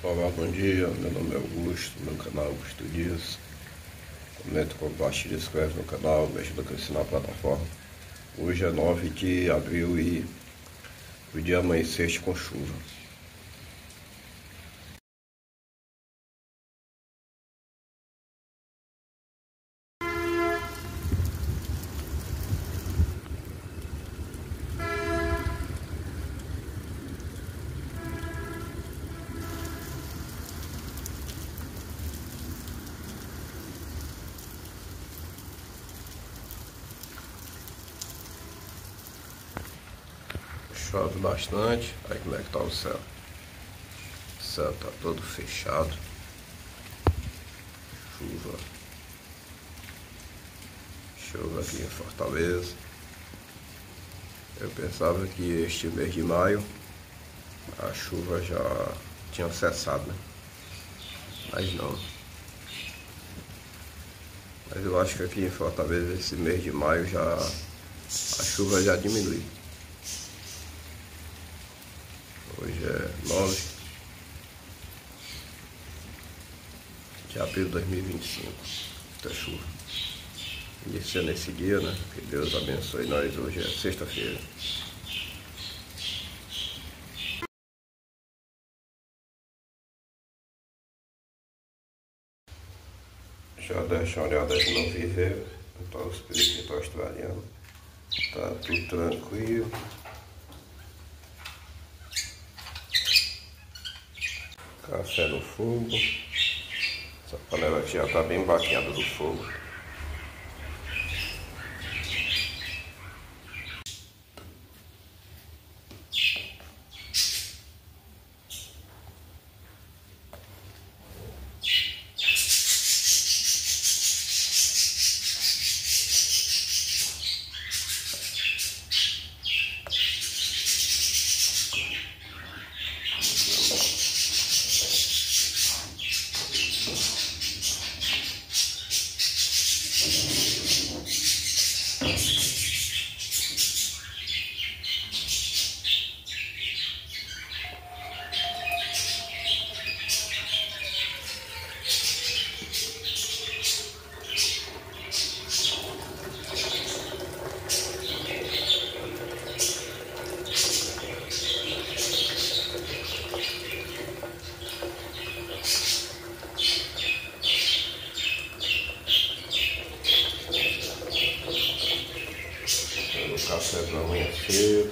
Olá, bom dia, meu nome é Augusto, meu canal Augusto Dias. Comenta, compartilha, se inscreve no canal, me ajuda a crescer na plataforma. Hoje é 9 de abril e o dia amanheceste com chuva. Chove bastante, aí como é que tá o céu? O céu tá todo fechado. Chuva aqui em Fortaleza. Eu pensava que este mês de maio a chuva já tinha cessado, né? Mas não. Mas eu acho que aqui em Fortaleza esse mês de maio já a chuva já diminui. Hoje é 9 de abril de 2025. Muita chuva. Iniciando esse dia, né? Que Deus abençoe nós. Hoje é sexta-feira. Deixa eu dar uma olhada aqui no viveiro. Então, os periquitos australianos. Tá tudo tranquilo. Café no fogo. Essa panela aqui já tá bem baqueada do fogo. Café para amanhecer.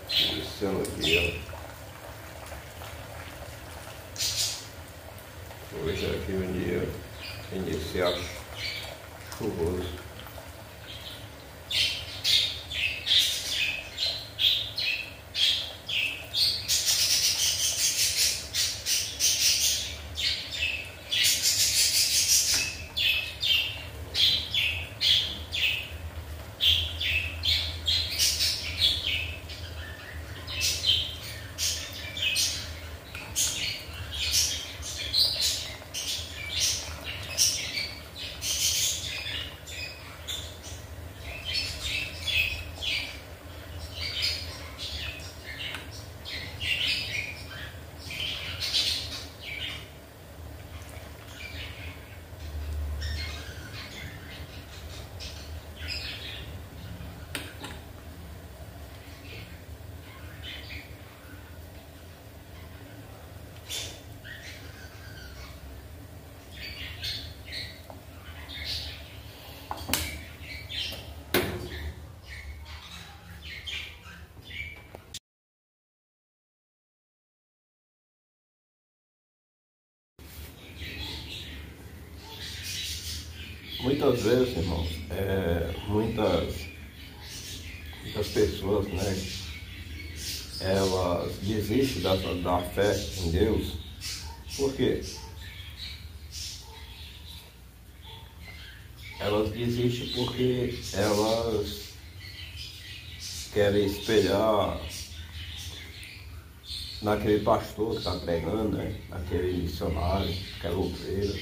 Iniciando o dia. Hoje é aqui um dia inicial chuvoso. Muitas vezes, irmãos, muitas pessoas, né, elas desistem da fé em Deus. Por quê? Elas desistem porque elas querem espelhar naquele pastor que está pregando, né? Naquele missionário, aquela ovelha.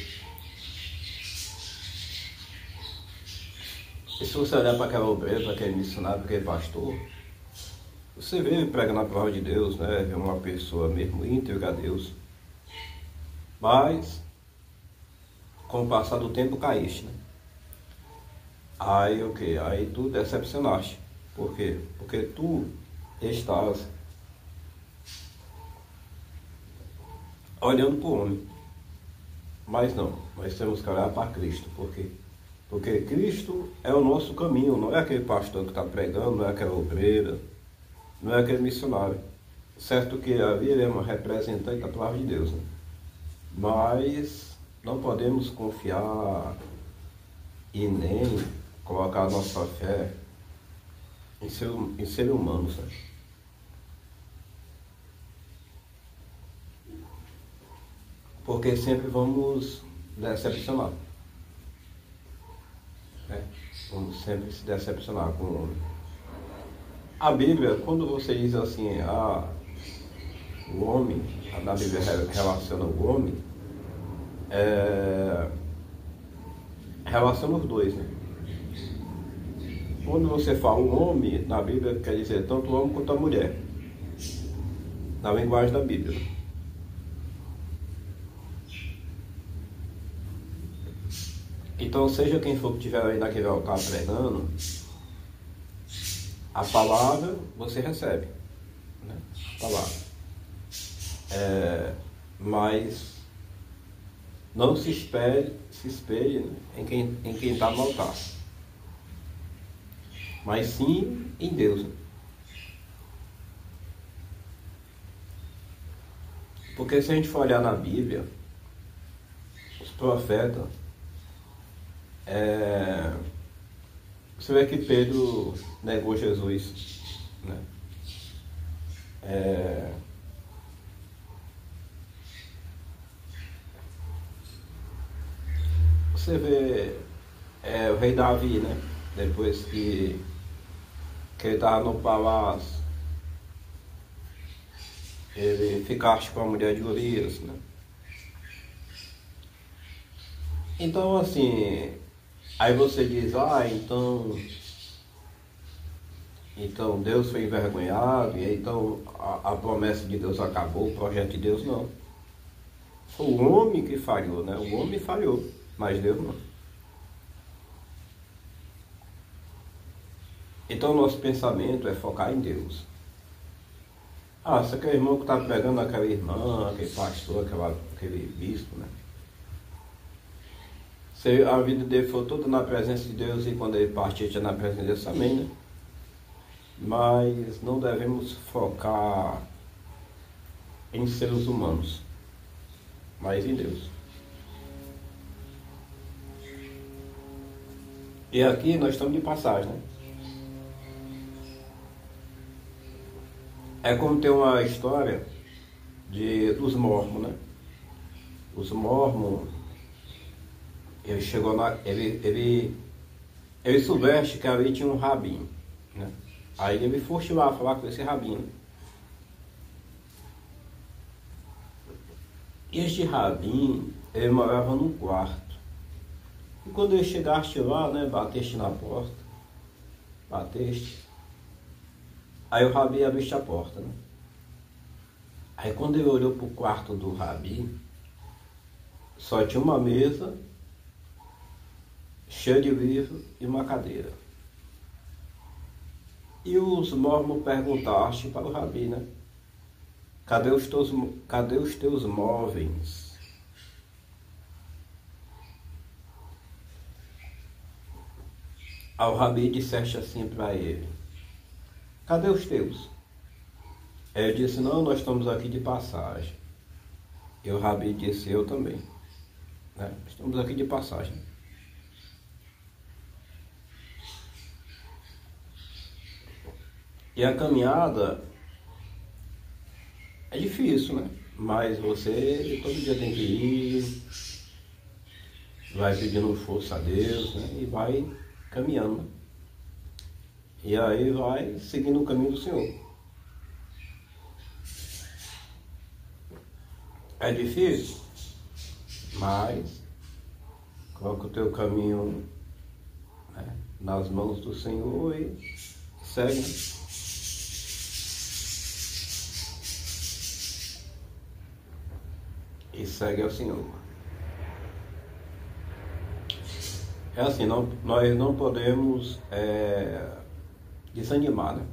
E se você olhar para aquela ovelha, para aquele missionário, para aquele pastor, você vê ele pregando a palavra de Deus, né? Vê uma pessoa mesmo íntegra a Deus. Mas, com o passar do tempo, caíste, né? Aí o que? Aí tu decepcionaste. Por quê? Porque tu estás olhando para o homem. Mas não, nós temos que olhar para Cristo. Por quê? Porque Cristo é o nosso caminho, não é aquele pastor que está pregando, não é aquela obreira, não é aquele missionário. Certo que a Bíblia é uma representante da palavra de Deus, né? Mas não podemos confiar e nem colocar a nossa fé em ser humanos, né? Porque sempre vamos decepcionar. Né? Vamos sempre se decepcionar com o homem. A Bíblia, quando você diz assim, o homem, na Bíblia relaciona o homem, relaciona os dois, né? Quando você fala o homem, na Bíblia quer dizer tanto o homem quanto a mulher, na linguagem da Bíblia. Então, seja quem for que estiver aí naquele altar pregando, a palavra você recebe, né? A palavra. Mas não se espelhe né, em quem está no altar, mas sim em Deus. Né? Porque se a gente for olhar na Bíblia, os profetas, você vê que Pedro negou Jesus, né? Você vê o rei Davi, né? Depois que ele estava no palácio, ele ficaste com a mulher de Urias, né? Então assim, aí você diz, então Deus foi envergonhado, e então a promessa de Deus acabou, o projeto de Deus não. Foi o homem que falhou, né? O homem falhou, mas Deus não. Então nosso pensamento é focar em Deus. Se aquele irmão que está pregando aquela irmã, aquele pastor, aquele bispo, né? Se a vida dele for toda na presença de Deus e quando ele partir já na presença de Deus, amém, né? Mas não devemos focar em seres humanos, mas em Deus. E aqui nós estamos de passagem, né? É como tem uma história dos mormons, né? Os mormons, ele chegou ele soubesse que ali tinha um rabino, né? Aí ele foi lá falar com esse rabino. E este rabino, ele morava num quarto. E quando ele chegaste lá, né, bateste na porta, aí o rabino abriu a porta, né? Aí quando ele olhou para o quarto do rabino, só tinha uma mesa cheia de livro e uma cadeira. E os mormons perguntaram para o rabi, né? Cadê os teus móveis? Aí o rabi disseste assim para ele: cadê os teus? Ele disse: não, nós estamos aqui de passagem. E o rabi disse: eu também, né? Estamos aqui de passagem. E a caminhada é difícil, né? Mas você todo dia tem que ir, vai pedindo força a Deus, né? E vai caminhando. E aí vai seguindo o caminho do Senhor. É difícil, mas coloca o teu caminho, né, nas mãos do Senhor e segue. E segue ao Senhor. É assim, nós não podemos desanimar, né?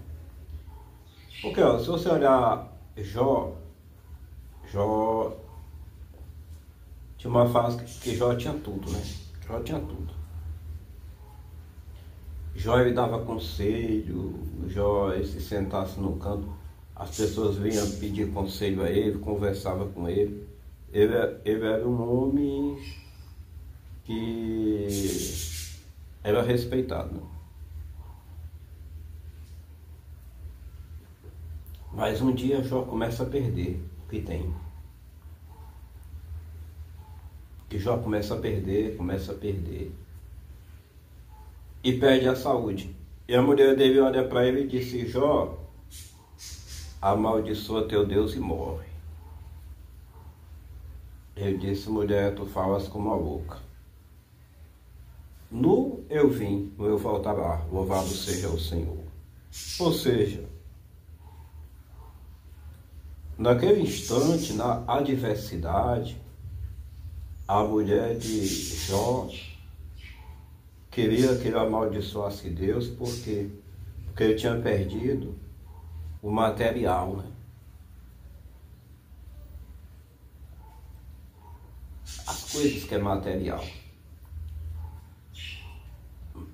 Porque, ó, se você olhar Jó tinha uma fase que Jó tinha tudo, né? Jó tinha tudo. Jó, ele dava conselho, Jó, ele se sentasse no canto, as pessoas vinham pedir conselho a ele, conversava com ele. Ele era um homem que era respeitado, né? Mas um dia Jó começa a perder o que tem. Que Jó começa a perder. E perde a saúde. E a mulher dele olha para ele e disse: Jó, amaldiçoa teu Deus e morre. Ele disse: mulher, tu falas como uma louca. No eu vim, no eu voltará, louvado seja o Senhor. Ou seja, naquele instante, na adversidade, a mulher de Jó queria que ele amaldiçoasse Deus, porque ele tinha perdido o material, né? As coisas que é material.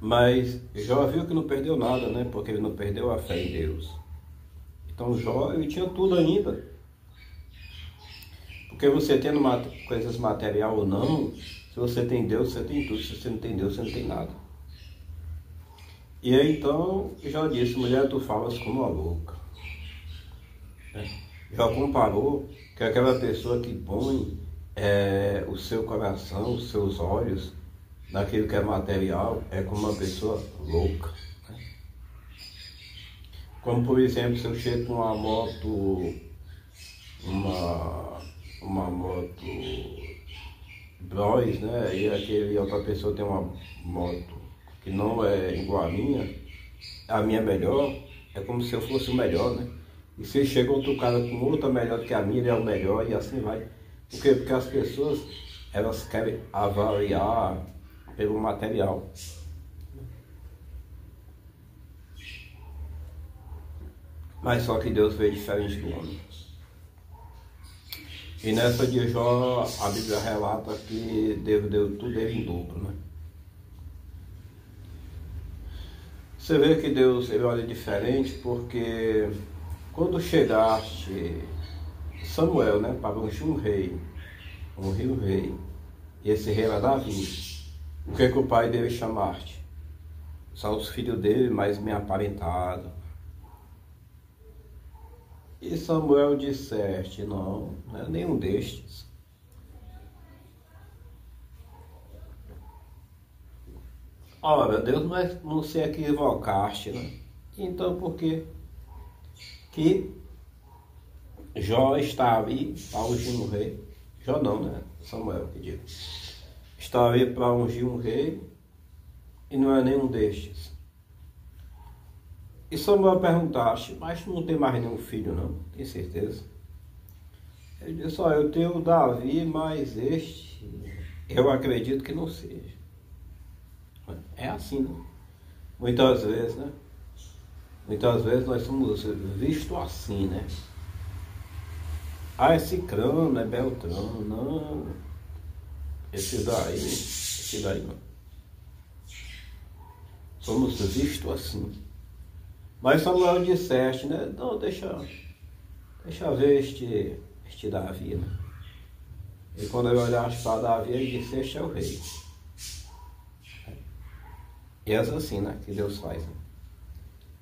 Mas Jó viu que não perdeu nada, né? Porque ele não perdeu a fé em Deus. Então Jó, ele tinha tudo ainda. Porque você tendo coisas material ou não, se você tem Deus, você tem tudo. Se você não tem Deus, você não tem nada. E aí então Jó disse: mulher, tu falas como uma louca. Jó comparou que aquela pessoa que põe o seu coração, os seus olhos naquilo que é material, é como uma pessoa louca. Como, por exemplo, se eu chego com uma moto, uma moto Bros, né? E aquele outra pessoa tem uma moto que não é igual a minha é melhor, é como se eu fosse o melhor, né? E se chega outro cara com outra melhor do que a minha, ele é o melhor, e assim vai. Por quê? Porque as pessoas, elas querem avaliar pelo material. Mas só que Deus veio diferente do homem. E nessa de Jó, a Bíblia relata que Deus deu tudo ele em dobro, né? Você vê que Deus, ele olha diferente, porque quando chegaste Samuel, né, para ungir um rei, e esse rei era Davi, o que o pai dele chamaste? São os filhos dele, mais bem aparentados. E Samuel disseste: não é nenhum destes. Ora, Deus não se equivocaste, né? Então por quê? Que Jó está ali para ungir um rei. Jó não, né? Samuel que digo. Está ali para ungir um rei e não é nenhum destes. E Samuel perguntaste: mas não tem mais nenhum filho, não? Tem certeza? Ele disse: olha, eu tenho Davi, mas este eu acredito que não seja. É assim, né? Muitas vezes, né? Muitas vezes nós somos vistos assim, né? Ah, esse crânio é Beltrano. Não. Esse daí não. Somos vistos assim. Mas Samuel disseste, né? Não, deixa ver este Davi, né? E quando eu olhaste para Davi, ele disse: este é o rei. E é assim, né? Que Deus faz, né?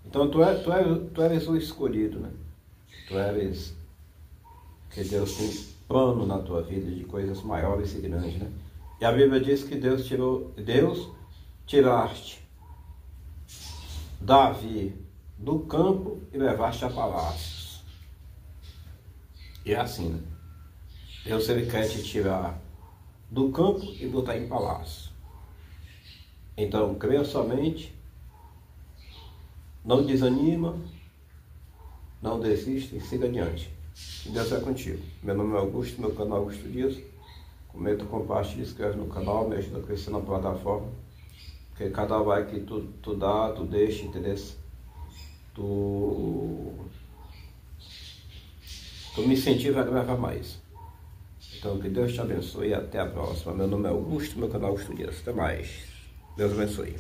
Então tu eres o escolhido, né? Tu eres que Deus tem plano na tua vida de coisas maiores e grandes, né? E a Bíblia diz que Deus tiraste Davi do campo e levaste a palácios. E é assim, né? Deus, ele quer te tirar do campo e botar em palácio. Então, creia somente, não desanima, não desista e siga adiante. Deus é contigo. Meu nome é Augusto, meu canal Augusto Dias. Comenta, compartilha, inscreve no canal, me ajuda a crescer na plataforma. Porque cada like que tu dá, tu deixa, entendeu? Tu me incentiva a gravar mais. Então, que Deus te abençoe e até a próxima. Meu nome é Augusto, meu canal Augusto Dias. Até mais. Deus abençoe.